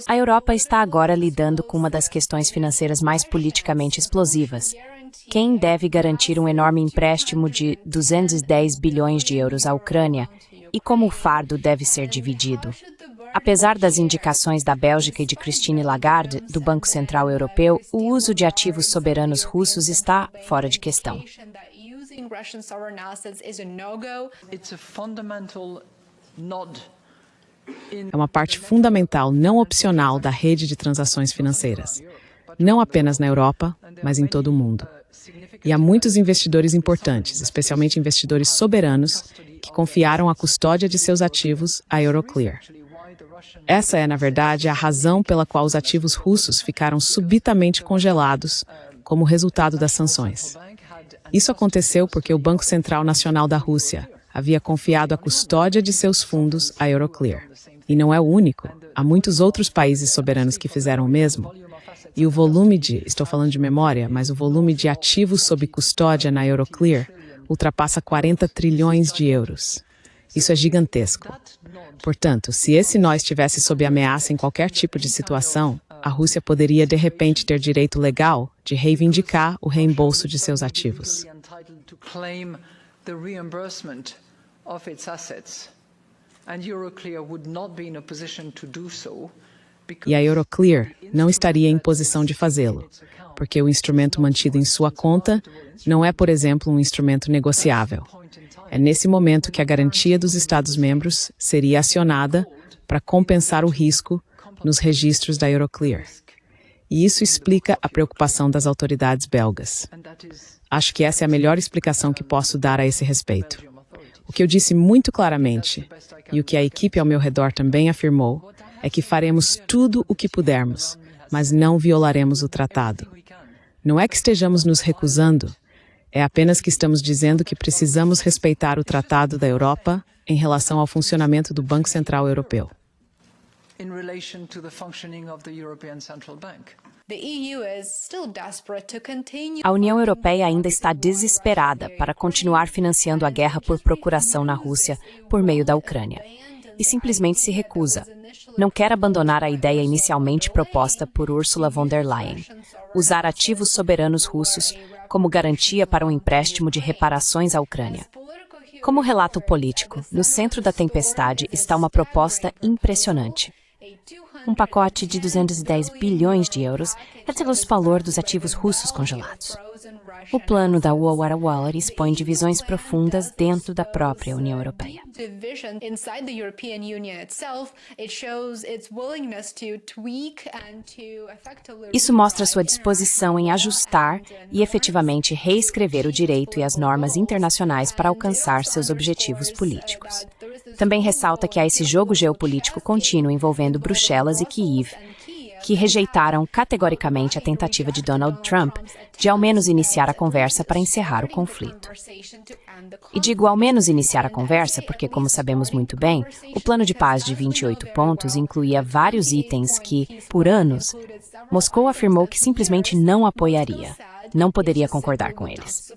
A Europa está agora lidando com uma das questões financeiras mais politicamente explosivas. Quem deve garantir um enorme empréstimo de 210 bilhões de euros à Ucrânia e como o fardo deve ser dividido? Apesar das indicações da Bélgica e de Christine Lagarde, do Banco Central Europeu, o uso de ativos soberanos russos está fora de questão. É uma parte fundamental, não opcional, da rede de transações financeiras. Não apenas na Europa, mas em todo o mundo. E há muitos investidores importantes, especialmente investidores soberanos, que confiaram a custódia de seus ativos à Euroclear. Essa é, na verdade, a razão pela qual os ativos russos ficaram subitamente congelados como resultado das sanções. Isso aconteceu porque o Banco Central Nacional da Rússia havia confiado a custódia de seus fundos à Euroclear. E não é o único. Há muitos outros países soberanos que fizeram o mesmo. E o volume estou falando de memória, mas o volume de ativos sob custódia na Euroclear ultrapassa 40 trilhões de euros. Isso é gigantesco. Portanto, se esse nó estivesse sob ameaça em qualquer tipo de situação, a Rússia poderia, de repente, ter direito legal de reivindicar o reembolso de seus ativos. E a Euroclear não estaria em posição de fazê-lo, porque o instrumento mantido em sua conta não é, por exemplo, um instrumento negociável. É nesse momento que a garantia dos Estados-membros seria acionada para compensar o risco nos registros da Euroclear. E isso explica a preocupação das autoridades belgas. Acho que essa é a melhor explicação que posso dar a esse respeito. O que eu disse muito claramente, e o que a equipe ao meu redor também afirmou, é que faremos tudo o que pudermos, mas não violaremos o tratado. Não é que estejamos nos recusando, é apenas que estamos dizendo que precisamos respeitar o Tratado da Europa em relação ao funcionamento do Banco Central Europeu. A União Europeia ainda está desesperada para continuar financiando a guerra por procuração na Rússia por meio da Ucrânia. E simplesmente se recusa. Não quer abandonar a ideia inicialmente proposta por Ursula von der Leyen, usar ativos soberanos russos como garantia para um empréstimo de reparações à Ucrânia. Como relato político, no centro da tempestade está uma proposta impressionante. Um pacote de 210 bilhões de euros é o valor dos ativos russos congelados. O plano da Wallet expõe divisões profundas dentro da própria União Europeia. Isso mostra sua disposição em ajustar e efetivamente reescrever o direito e as normas internacionais para alcançar seus objetivos políticos. Também ressalta que há esse jogo geopolítico contínuo envolvendo Bruxelas e Kiev, que rejeitaram categoricamente a tentativa de Donald Trump de ao menos iniciar a conversa para encerrar o conflito. E digo ao menos iniciar a conversa porque, como sabemos muito bem, o plano de paz de 28 pontos incluía vários itens que, por anos, Moscou afirmou que simplesmente não apoiaria, não poderia concordar com eles.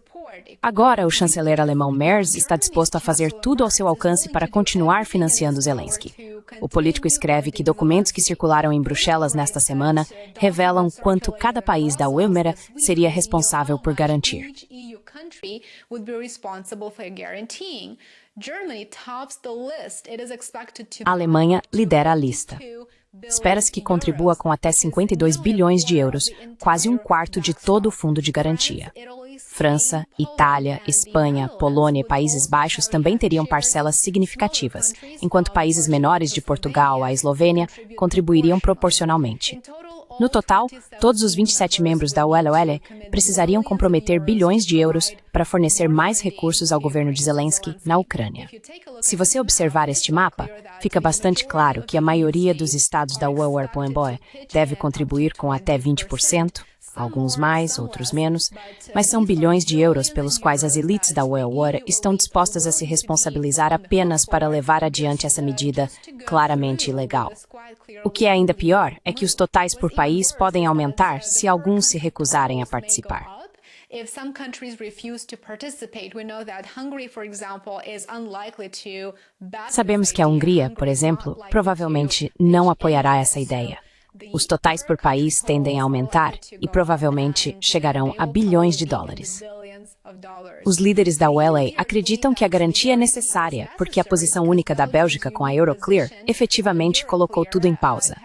Agora, o chanceler alemão Merz está disposto a fazer tudo ao seu alcance para continuar financiando Zelensky. O político escreve que documentos que circularam em Bruxelas nesta semana revelam quanto cada país da UEMERA seria responsável por garantir. A Alemanha lidera a lista. Espera-se que contribua com até 52 bilhões de euros, quase um quarto de todo o fundo de garantia. França, Itália, Espanha, Polônia e Países Baixos também teriam parcelas significativas, enquanto países menores de Portugal à Eslovênia contribuiriam proporcionalmente. No total, todos os 27 membros da UEL precisariam comprometer bilhões de euros para fornecer mais recursos ao governo de Zelensky na Ucrânia. Se você observar este mapa, fica bastante claro que a maioria dos estados da UEL deve contribuir com até 20%, alguns mais, outros menos, mas são bilhões de euros pelos quais as elites da UEL estão dispostas a se responsabilizar apenas para levar adiante essa medida claramente ilegal. O que é ainda pior é que os totais por país podem aumentar se alguns se recusarem a participar. if some countries refuse to participate, we know that Hungary, for example, is unlikely to back. Sabemos que a Hungria, por exemplo, provavelmente não apoiará essa ideia. Os totais por país tendem a aumentar e provavelmente chegarão a bilhões de dólares. Os líderes da ULA acreditam que a garantia é necessária porque a posição única da Bélgica com a Euroclear efetivamente colocou tudo em pausa.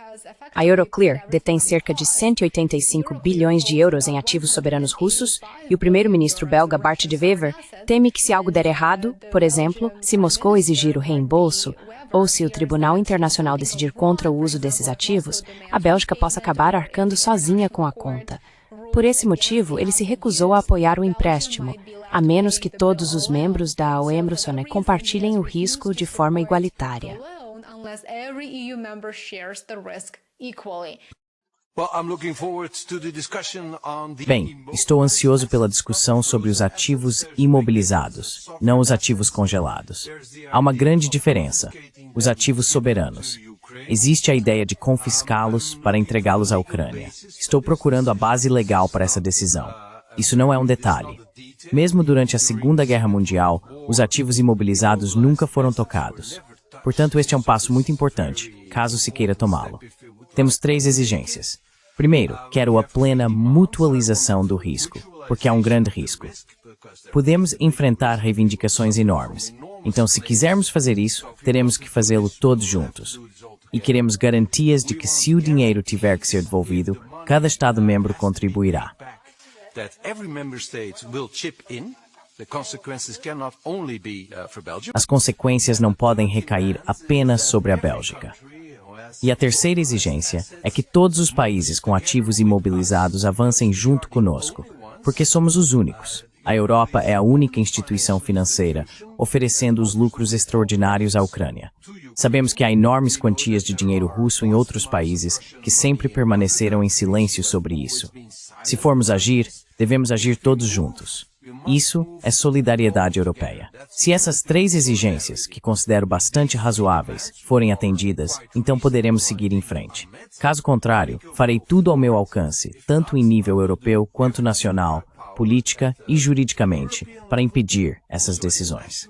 A Euroclear detém cerca de 185 bilhões de euros em ativos soberanos russos e o primeiro-ministro belga Bart de Wever teme que se algo der errado, por exemplo, se Moscou exigir o reembolso ou se o Tribunal Internacional decidir contra o uso desses ativos, a Bélgica possa acabar arcando sozinha com a conta. Por esse motivo, ele se recusou a apoiar o empréstimo, a menos que todos os membros da Eurozone compartilhem o risco de forma igualitária. Bem, estou ansioso pela discussão sobre os ativos imobilizados, não os ativos congelados. Há uma grande diferença. Os ativos soberanos. Existe a ideia de confiscá-los para entregá-los à Ucrânia. Estou procurando a base legal para essa decisão. Isso não é um detalhe. Mesmo durante a Segunda Guerra Mundial, os ativos imobilizados nunca foram tocados. Portanto, este é um passo muito importante, caso se queira tomá-lo. Temos 3 exigências. Primeiro, quero a plena mutualização do risco, porque há um grande risco. Podemos enfrentar reivindicações enormes. Então, se quisermos fazer isso, teremos que fazê-lo todos juntos. E queremos garantias de que, se o dinheiro tiver que ser devolvido, cada Estado-membro contribuirá. As consequências não podem recair apenas sobre a Bélgica. E a terceira exigência é que todos os países com ativos imobilizados avancem junto conosco, porque somos os únicos. A Europa é a única instituição financeira oferecendo os lucros extraordinários à Ucrânia. Sabemos que há enormes quantias de dinheiro russo em outros países que sempre permaneceram em silêncio sobre isso. Se formos agir, devemos agir todos juntos. Isso é solidariedade europeia. Se essas 3 exigências, que considero bastante razoáveis, forem atendidas, então poderemos seguir em frente. Caso contrário, farei tudo ao meu alcance, tanto em nível europeu quanto nacional, política e juridicamente, para impedir essas decisões.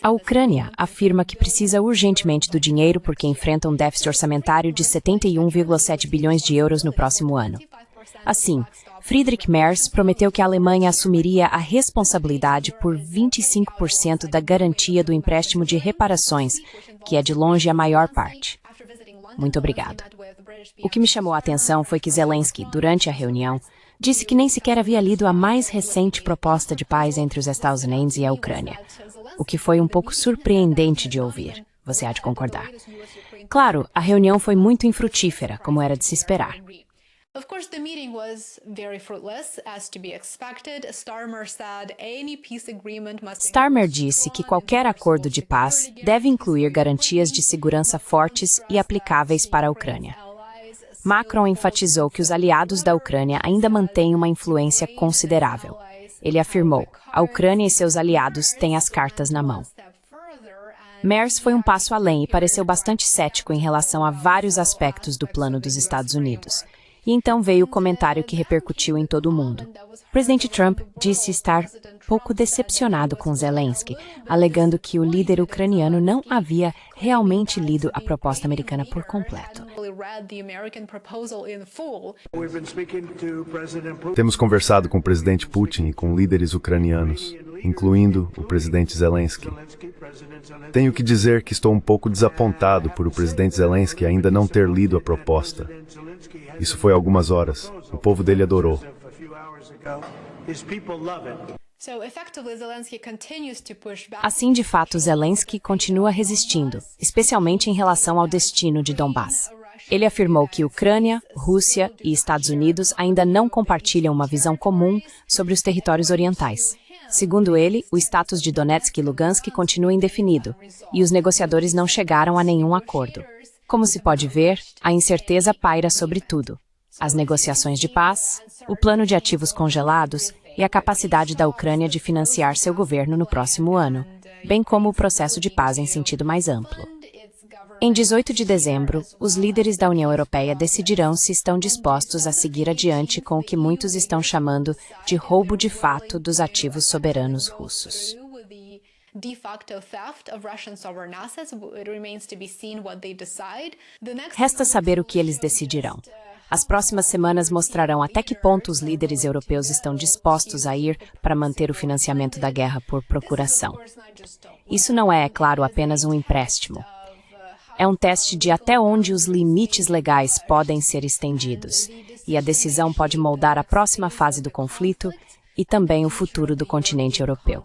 A Ucrânia afirma que precisa urgentemente do dinheiro porque enfrenta um déficit orçamentário de 71,7 bilhões de euros no próximo ano. Assim, Friedrich Merz prometeu que a Alemanha assumiria a responsabilidade por 25% da garantia do empréstimo de reparações, que é de longe a maior parte. Muito obrigado. O que me chamou a atenção foi que Zelensky, durante a reunião, disse que nem sequer havia lido a mais recente proposta de paz entre os Estados Unidos e a Ucrânia, o que foi um pouco surpreendente de ouvir, você há de concordar. Claro, a reunião foi muito infrutífera, como era de se esperar. Of course, the meeting was very fruitless, as to be expected. Starmer said any peace agreement must. Starmer disse que qualquer acordo de paz deve incluir garantias de segurança fortes e aplicáveis para a Ucrânia. Macron enfatizou que os aliados da Ucrânia ainda mantêm uma influência considerável. Ele afirmou: a Ucrânia e seus aliados têm as cartas na mão. Merz foi um passo além e pareceu bastante cético em relação a vários aspectos do plano dos Estados Unidos. E então veio o comentário que repercutiu em todo o mundo. O presidente Trump disse estar pouco decepcionado com Zelensky, alegando que o líder ucraniano não havia realmente lido a proposta americana por completo. Temos conversado com o presidente Putin e com líderes ucranianos, incluindo o presidente Zelensky. Tenho que dizer que estou um pouco desapontado por o presidente Zelensky ainda não ter lido a proposta. Isso foi algumas horas. O povo dele adorou. Assim, de fato, Zelensky continua resistindo, especialmente em relação ao destino de Donbass. Ele afirmou que Ucrânia, Rússia e Estados Unidos ainda não compartilham uma visão comum sobre os territórios orientais. Segundo ele, o status de Donetsk e Lugansk continua indefinido, e os negociadores não chegaram a nenhum acordo. Como se pode ver, a incerteza paira sobre tudo. As negociações de paz, o plano de ativos congelados e a capacidade da Ucrânia de financiar seu governo no próximo ano, bem como o processo de paz em sentido mais amplo. Em 18 de dezembro, os líderes da União Europeia decidirão se estão dispostos a seguir adiante com o que muitos estão chamando de roubo de fato dos ativos soberanos russos. Resta saber o que eles decidirão. As próximas semanas mostrarão até que ponto os líderes europeus estão dispostos a ir para manter o financiamento da guerra por procuração. Isso não é claro, apenas um empréstimo. É um teste de até onde os limites legais podem ser estendidos, e a decisão pode moldar a próxima fase do conflito e também o futuro do continente europeu.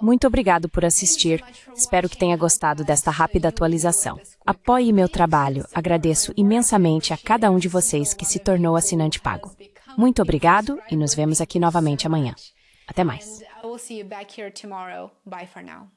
Muito obrigado por assistir. Espero que tenha gostado desta rápida atualização. Apoie meu trabalho. Agradeço imensamente a cada um de vocês que se tornou assinante pago. Muito obrigado e nos vemos aqui novamente amanhã. Até mais. I will see you back here tomorrow. Bye for now.